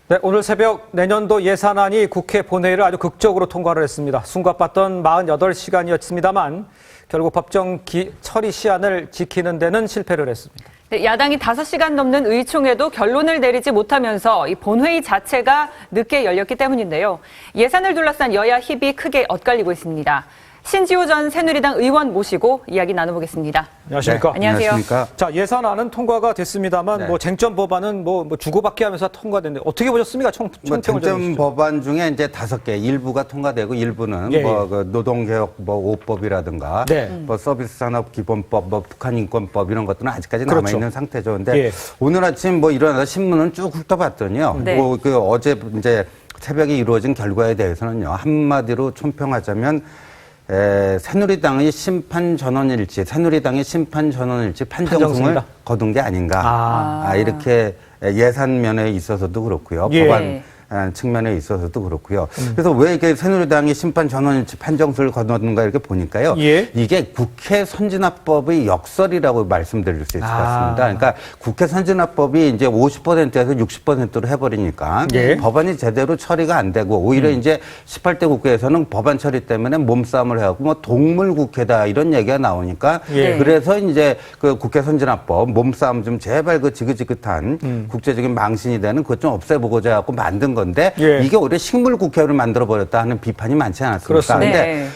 네, 오늘 새벽 내년도 예산안이 국회 본회의를 아주 극적으로 통과를 했습니다. 숨가빴던 48시간이었습니다만 결국 법정 처리 시한을 지키는 데는 실패를 했습니다. 네, 야당이 5시간 넘는 의총에도 결론을 내리지 못하면서 이 본회의 자체가 늦게 열렸기 때문인데요. 예산을 둘러싼 여야 힘이 크게 엇갈리고 있습니다. 신지호 전 새누리당 의원 모시고 이야기 나눠보겠습니다. 안녕하십니까? 네, 안녕하세요. 안녕하십니까? 자, 예산안은 통과가 됐습니다만 네. 뭐 쟁점 법안은 뭐 주고받기 하면서 통과됐는데 어떻게 보셨습니까? 쟁점 법안 중에 이제 5개, 일부가 통과되고 일부는 예, 그 노동개혁 5법이라든가 네. 뭐 서비스산업기본법, 뭐 북한인권법 이런 것들은 아직까지 그렇죠. 남아있는 상태죠. 근데 예. 오늘 아침 뭐 일어나서 신문을 쭉 훑어봤더니요. 네. 뭐 그 어제 이제 새벽에 이루어진 결과에 대해서는요. 한마디로 총평하자면 새누리당의 심판 전원일치 판정승을 판정승이다. 거둔 게 아닌가. 이렇게 예산 면에 있어서도 그렇고요. 예. 법안 측면에 있어서도 그렇고요. 그래서 왜 이렇게 새누리당이 심판 전원일치 판정승을 거뒀는가 이렇게 보니까요. 예. 이게 국회 선진화법의 역설이라고 말씀드릴 수 있을 것 같습니다. 그러니까 국회 선진화법이 이제 50%에서 60%로 해버리니까 예. 법안이 제대로 처리가 안 되고 오히려 이제 18대 국회에서는 법안 처리 때문에 몸싸움을 해갖고 뭐 동물 국회다 이런 얘기가 나오니까 예. 그래서 이제 그 국회 선진화법 몸싸움 좀 제발 그 지긋지긋한 국제적인 망신이 되는 그것 좀 없애보고자 하고 만든 건데 예. 이게 오히려 식물 국회를 만들어버렸다 하는 비판이 많지 않았습니까? 그렇습니다. 그런데 네.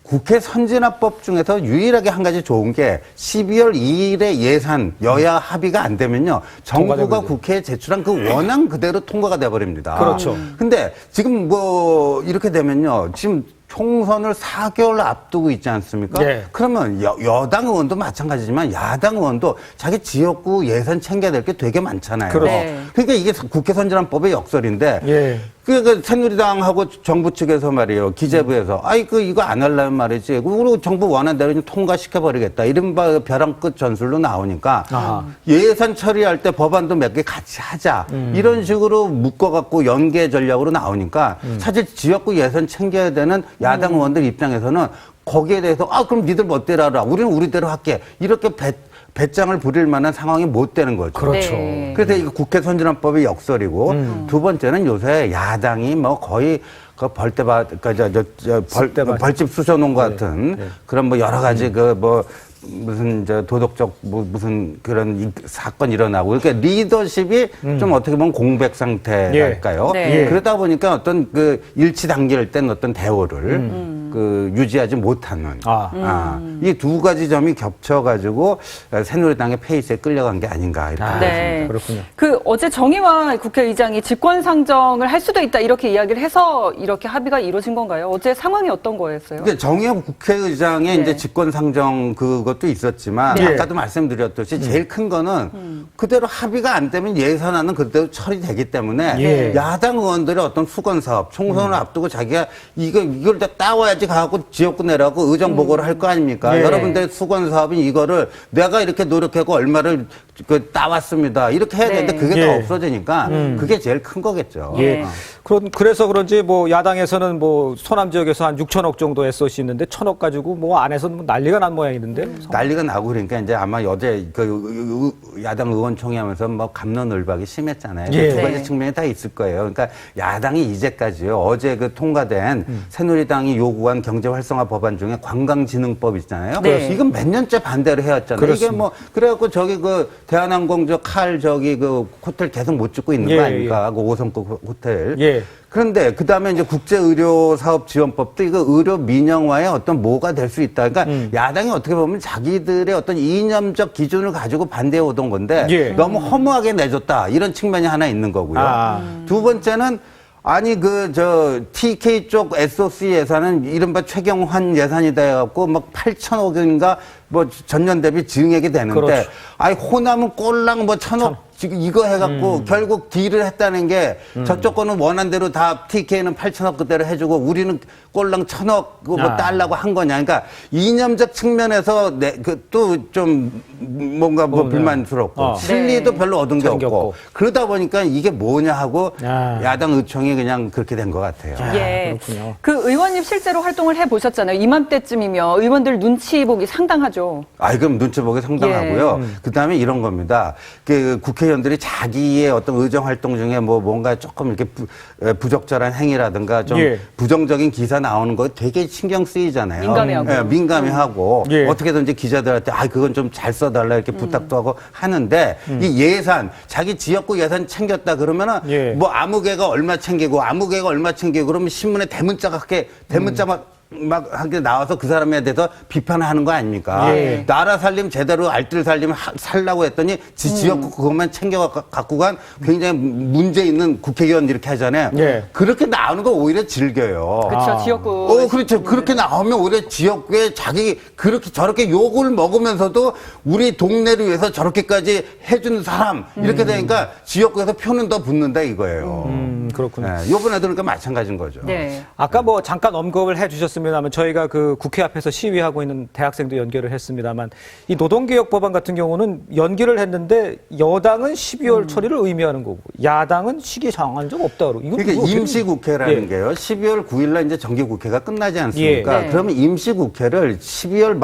국회 선진화법 중에서 유일하게 한 가지 좋은 게 12월 2일에 예산 여야 합의가 안 되면요. 정부가 통과되거든요. 국회에 제출한 그 원안 그대로 통과가 돼버립니다. 그렇죠. 근데 지금 뭐 이렇게 되면요. 지금 총선을 4개월 앞두고 있지 않습니까? 네. 그러면 여당 의원도 마찬가지지만 야당 의원도 자기 지역구 예산 챙겨야 될 게 되게 많잖아요. 그렇죠. 네. 그러니까 이게 국회 선진화법의 역설인데 예. 그 새누리당하고 정부 측에서 말이에요. 기재부에서 이거 안 하려면 말이지. 우리 정부 원안대로 좀 통과시켜버리겠다. 이른바 벼랑 끝 전술로 나오니까 아하. 예산 처리할 때 법안도 몇 개 같이 하자. 이런 식으로 묶어갖고 연계 전략으로 나오니까 사실 지역구 예산 챙겨야 되는 야당 의원들 입장에서는 거기에 대해서 그럼 니들 멋대로 하라. 우리는 우리대로 할게. 이렇게 배짱을 부릴 만한 상황이 못 되는 거죠. 그렇죠. 네. 그래서 이거 국회 선진화법의 역설이고 두 번째는 요새 야당이 뭐 거의 그 벌집 쑤셔놓은 것 같은 그런 뭐 여러 가지 그 뭐 무슨 도덕적 무슨 그런 사건 일어나고 그러니까 리더십이 좀 어떻게 보면 공백 상태랄까요? 네. 그러다 보니까 어떤 그 일치 단계일 땐 어떤 대우를 그 유지하지 못하는 이 두 가지 점이 겹쳐가지고 새누리당의 페이스에 끌려간 게 아닌가 이렇게 보겠습니다. 네. 그렇군요. 그 어제 정의화 국회의장이 직권상정을 할 수도 있다 이렇게 이야기를 해서 이렇게 합의가 이루어진 건가요? 어제 상황이 어떤 거였어요? 근데 정의용 국회의장의 네. 이제 직권상정 그것도 있었지만 네. 아까도 말씀드렸듯이 제일 큰 거는 그대로 합의가 안 되면 예산안은 그대로 처리되기 때문에 예. 야당 의원들의 어떤 수건 사업 총선을 앞두고 자기가 이걸 다 따와야지 가고 지역구 내라고 의정 보고를 할 거 아닙니까? 예. 여러분들의 수건 사업인 이거를 내가 이렇게 노력하고 얼마를 따왔습니다. 이렇게 해야 되는데 네. 그게 예. 다 없어지니까 그게 제일 큰 거겠죠. 예. 그래서 그런지 뭐 야당에서는 뭐 소남 지역에서 한 6천억 정도 SOC 있는데 1,000억 가지고 뭐 안에서 뭐 난리가 난 모양이던데. 난리가 나고 그러니까 이제 아마 어제 그 야당 의원총회 하면서 뭐 갑론을박이 심했잖아요. 예. 두 가지 네. 측면이 다 있을 거예요. 그러니까 야당이 이제까지요. 어제 그 통과된 새누리당이 요구한 경제활성화 법안 중에 관광진흥법 있잖아요. 네. 이건 몇 년째 반대를 해왔잖아요. 그렇습니다. 이게 뭐 그래갖고 저기 그 대한항공 그 호텔 계속 못 짓고 있는 예, 거 아닙니까? 그 5성급 호텔. 예. 그런데 그 다음에 이제 국제의료사업지원법도 이거 의료 민영화의 어떤 뭐가 될 수 있다. 그러니까 야당이 어떻게 보면 자기들의 어떤 이념적 기준을 가지고 반대해 오던 건데 예. 너무 허무하게 내줬다. 이런 측면이 하나 있는 거고요. 두 번째는 TK 쪽 SOC 예산은 이른바 최경환 예산이다 해갖고 막 8천억인가 뭐 전년 대비 증액이 되는데 그렇죠. 호남은 꼴랑 뭐 1,000억 지금 이거 해갖고 결국 딜을 했다는 게 저쪽 거는 원한대로 다 TK는 8천억 그대로 해주고 우리는 꼴랑 1,000억 뭐 달라고 한 거냐. 그러니까 이념적 측면에서 또 좀 뭔가 뭐 불만스럽고 실리도 네. 별로 얻은 게 챙겼고. 없고 그러다 보니까 이게 뭐냐 하고 야당 의총이 그냥 그렇게 된 것 같아요. 예. 그렇군요. 그 의원님 실제로 활동을 해보셨잖아요. 이맘때쯤이면 의원들 눈치 보기 상당하죠. 그럼 눈치 보기 상당하고요. 그 다음에 이런 겁니다. 그 국회 국회의원들이 자기의 어떤 의정 활동 중에 뭔가 조금 이렇게 부적절한 행위라든가 좀 예. 부정적인 기사 나오는 거 되게 신경 쓰이잖아요. 민감해하고. 예, 민감해하고 예. 어떻게든지 기자들한테 그건 좀 잘 써달라 이렇게 부탁도 하고 하는데 이 예산 자기 지역구 예산 챙겼다 그러면은 예. 뭐 아무개가 얼마 챙기고 아무개가 얼마 챙기고 그러면 신문에 대문자가 막 하게 나와서 그 사람에 대해서 비판하는 거 아닙니까? 예. 나라 살림 제대로 알뜰 살림 살라고 했더니 지역구 그것만 챙겨 갖고 간 굉장히 문제 있는 국회의원 이렇게 하잖아요. 예. 그렇게 나오는 거 오히려 즐겨요. 그렇죠. 지역구. 그렇죠. 그렇게 나오면 오히려 지역구에 자기 그렇게 저렇게 욕을 먹으면서도 우리 동네를 위해서 저렇게까지 해준 사람 이렇게 되니까 지역구에서 표는 더 붙는다 이거예요. 그렇군요. 네, 요번에도 그러니까 마찬가지인 거죠. 네. 아까 뭐 잠깐 언급을 해주셨습니다만 저희가 그 국회 앞에서 시위하고 있는 대학생도 연결을 했습니다만 이 노동개혁법안 같은 경우는 연기를 했는데 여당은 12월 처리를 의미하는 거고 야당은 시기 정한 적 없다 그러고 이거 그러니까 임시국회라는 예. 게요. 12월 9일날 이제 정기국회가 끝나지 않습니까? 예. 네. 그러면 임시국회를 12월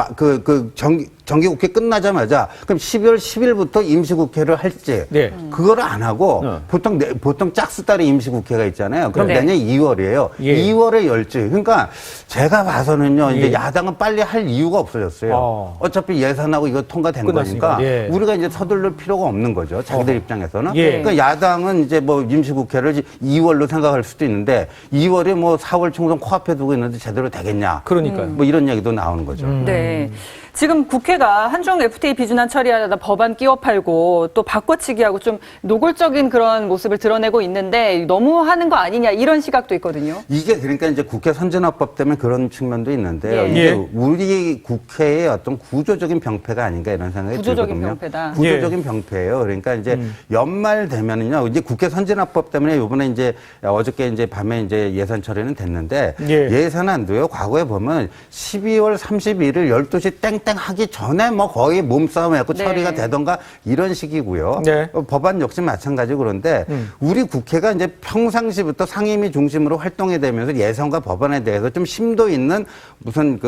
정기국회 끝나자마자 그럼 12월 10일부터 임시국회를 할지 네. 그거를 안 하고 보통 짝수달에 임시국회가 있잖아요. 그럼 네. 내년 2월이에요. 예. 2월에 열지. 그러니까 제가 봐서는요. 이제 예. 야당은 빨리 할 이유가 없어졌어요. 어차피 예산하고 이거 통과된 끝났으니까. 거니까 예. 우리가 이제 서둘러 필요가 없는 거죠. 자기들 입장에서는. 예. 그러니까 야당은 이제 뭐 임시국회를 2월로 생각할 수도 있는데 2월에 뭐 4월 총선 코앞에 두고 있는데 제대로 되겠냐. 그러니까요. 뭐 이런 얘기도 나오는 거죠. 네. 지금 국회가 한중 FTA 비준안 처리하다 법안 끼워 팔고 또 바꿔치기하고 좀 노골적인 그런 모습을 드러내고 있는데 너무 하는 거 아니냐 이런 시각도 있거든요. 이게 그러니까 이제 국회 선진화법 때문에 그런 측면도 있는데요. 예. 이게 예. 우리 국회의 어떤 구조적인 병폐가 아닌가 이런 생각이 구조적인 들거든요. 병폐다. 구조적인 병폐예요. 그러니까 이제 연말 되면은요. 이제 국회 선진화법 때문에 이번에 이제 어저께 이제 밤에 이제 예산 처리는 됐는데 예. 예산안도요. 과거에 보면 12월 31일 12시 땡땡 하기 전에 뭐 거의 몸싸움 해갖고 네. 처리가 되던가 이런 식이고요. 네. 법안 역시 마찬가지고 그런데 우리 국회가 이제 평상시부터 상임위 중심으로 활동해 되면서 예산과 법안에 대해서 좀 심도 있는 무슨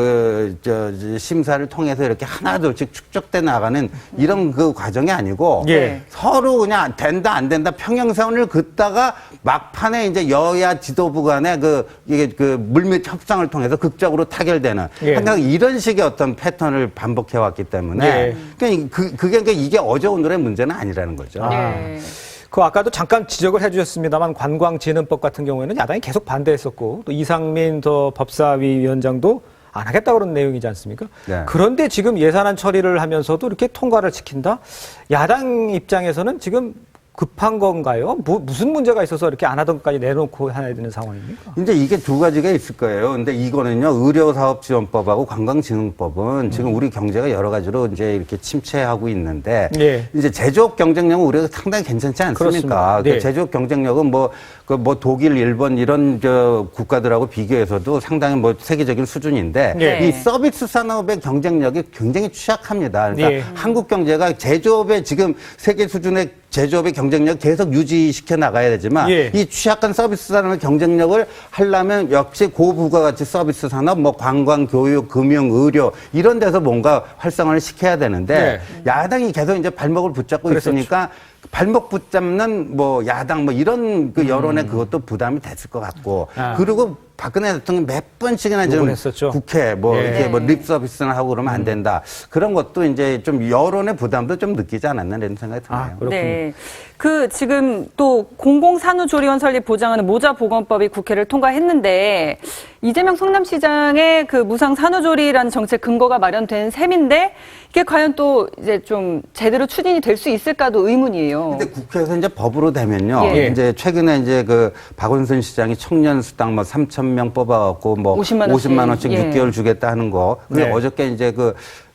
심사를 통해서 이렇게 하나둘씩 축적돼 나가는 이런 그 과정이 아니고 예. 서로 그냥 된다 안 된다 평행선을 긋다가 막판에 이제 여야 지도부 간에 이게 물밑 협상을 통해서 극적으로 타결되는 예. 항상 이런 식의 어떤 패턴을 반복해 왔기 때문에 예. 그러니까 이게 어제 오늘의 문제는 아니라는 거죠. 네. 그 아까도 잠깐 지적을 해주셨습니다만 관광진흥법 같은 경우에는 야당이 계속 반대했었고 또 이상민 법사위 위원장도 안 하겠다고 그런 내용이지 않습니까? 네. 그런데 지금 예산안 처리를 하면서도 이렇게 통과를 시킨다? 야당 입장에서는 지금 급한 건가요? 무슨 문제가 있어서 이렇게 안 하던 것까지 내놓고 해야 되는 상황입니까? 이제 이게 두 가지가 있을 거예요. 근데 이거는요, 의료사업지원법하고 관광진흥법은 지금 우리 경제가 여러 가지로 이제 이렇게 침체하고 있는데, 예. 이제 제조업 경쟁력은 우리가 상당히 괜찮지 않습니까? 그렇습니다. 네. 제조업 경쟁력은 뭐 독일, 일본 이런 국가들하고 비교해서도 상당히 뭐 세계적인 수준인데, 네. 이 서비스 산업의 경쟁력이 굉장히 취약합니다. 그러니까 네. 한국 경제가 제조업의 지금 세계 수준의 제조업의 경쟁력 계속 유지시켜 나가야 되지만 예. 이 취약한 서비스 산업의 경쟁력을 하려면 역시 고부가가치 서비스 산업, 뭐 관광, 교육, 금융, 의료 이런 데서 뭔가 활성화를 시켜야 되는데 야당이 계속 이제 발목을 붙잡고 그랬었죠. 있으니까 발목 붙잡는 뭐 야당 뭐 이런 그 여론에 그것도 부담이 됐을 것 같고 그리고 박근혜 대통령이 몇 번씩이나 지금 했었죠. 국회 뭐 예. 이렇게 뭐 립 서비스나 하고 그러면 안 된다. 그런 것도 이제 좀 여론의 부담도 좀 느끼지 않았나 이런 생각이 드네요. 그렇군요. 네. 지금 또 공공산후조리원 설립 보장하는 모자보건법이 국회를 통과했는데 이재명 성남시장의 그 무상 산후조리라는 정책 근거가 마련된 셈인데 이게 과연 또 이제 좀 제대로 추진이 될 수 있을까도 의문이에요. 근데 국회에서 이제 법으로 되면요. 예. 이제 최근에 이제 박원순 시장이 청년 수당 뭐 3,000명 뽑아갖고 뭐 50만 원씩 예. 6개월 주겠다 하는 거. 근데 네. 어저께 이제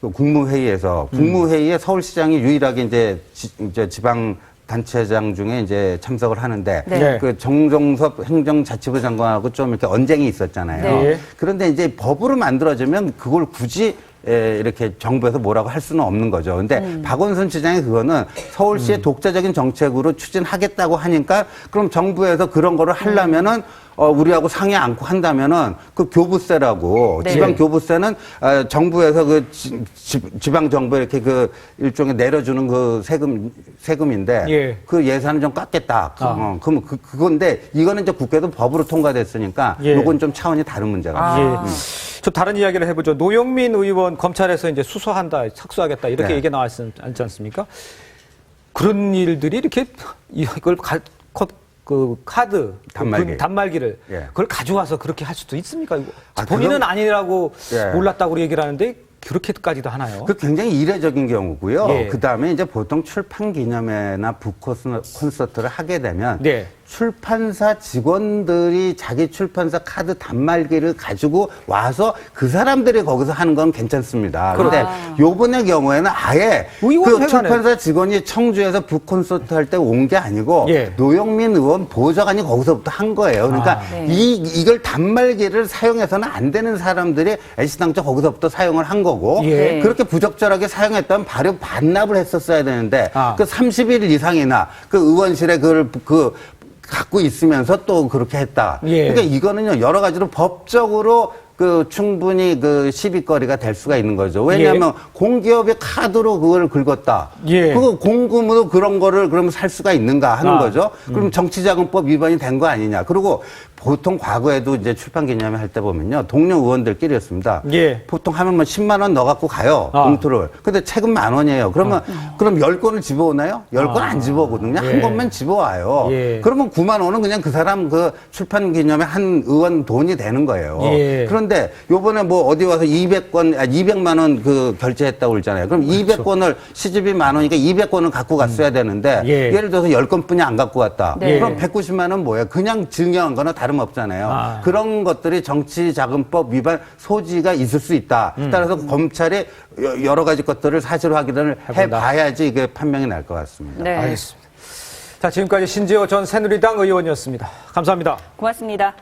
국무회의에서 국무회의에 서울시장이 유일하게 이제 지방 단체장 중에 이제 참석을 하는데 네. 그 정종섭 행정자치부 장관하고 좀 이렇게 언쟁이 있었잖아요. 네. 그런데 이제 법으로 만들어지면 그걸 굳이 이렇게 정부에서 뭐라고 할 수는 없는 거죠. 근데 박원순 시장이 그거는 서울시의 독자적인 정책으로 추진하겠다고 하니까 그럼 정부에서 그런 거를 하려면은 우리하고 상의 않고 한다면은 그 교부세라고 네. 지방 교부세는 정부에서 그 지방 정부 이렇게 그 일종의 내려주는 그 세금인데 예. 그 예산을 좀 깎겠다. 그럼 그건데 이거는 이제 국회도 법으로 통과됐으니까 예. 요건 좀 차원이 다른 문제가. 예. 좀 다른 이야기를 해보죠. 노영민 의원 검찰에서 이제 수사한다, 착수하겠다 이렇게 네. 얘기 나왔지 않습니까? 그런 일들이 이렇게 이걸 그 카드 단말기를 예. 그걸 가져와서 그렇게 할 수도 있습니까? 이거 아, 본인은 아니라고 예. 몰랐다고 얘기를 하는데 그렇게까지도 하나요? 그 굉장히 이례적인 경우고요. 예. 그 다음에 이제 보통 출판 기념회나 북 콘서트를 하게 되면 네. 출판사 직원들이 자기 출판사 카드 단말기를 가지고 와서 그 사람들이 거기서 하는 건 괜찮습니다. 그런데 요번의 경우에는 아예 의원 그 회관에- 출판사 직원이 청주에서 북 콘서트 할 때 온 게 아니고 예. 노영민 의원 보좌관이 거기서부터 한 거예요. 그러니까 네. 이걸 단말기를 사용해서는 안 되는 사람들이 애시당초 거기서부터 사용을 한 거고 예. 그렇게 부적절하게 사용했다면 바로 반납을 했었어야 되는데 그 30일 이상이나 그 의원실에 그걸 갖고 있으면서 또 그렇게 했다. 예. 그러니까 이거는요 여러 가지로 법적으로 그 충분히 그 시비거리가 될 수가 있는 거죠. 왜냐하면 공기업의 카드로 그걸 긁었다. 예. 그거 공금으로 그런 거를 그러면 살 수가 있는가 하는 거죠. 그럼 정치자금법 위반이 된 거 아니냐. 그리고 보통 과거에도 이제 출판기념회 할 때 보면요. 동료 의원들끼리였습니다. 예. 보통 하면 뭐 10만 원 넣어갖고 가요. 봉투를. 근데 책은 10,000원이에요. 그러면 그럼 10권을 집어오나요? 10권 안 집어오거든요. 예. 한 권만 집어와요. 예. 그러면 9만 원은 그냥 그 사람 그 출판기념회 한 의원 돈이 되는 거예요. 예. 그런데 요번에 뭐 어디 와서 200만 원 그 결제했다고 그러잖아요. 그럼 200권을 시집이 10,000원이니까 200권을 갖고 갔어야 되는데 예. 예를 들어서 10권뿐이 안 갖고 왔다. 네. 그럼 190만 원 뭐예요? 그냥 증여한 거나 다름없잖아요. 그런 것들이 정치자금법 위반 소지가 있을 수 있다. 따라서 검찰이 여러 가지 것들을 사실 확인을 해본다. 해봐야지 이게 판명이 날 것 같습니다. 네. 알겠습니다. 자, 지금까지 신지호 전 새누리당 의원이었습니다. 감사합니다. 고맙습니다.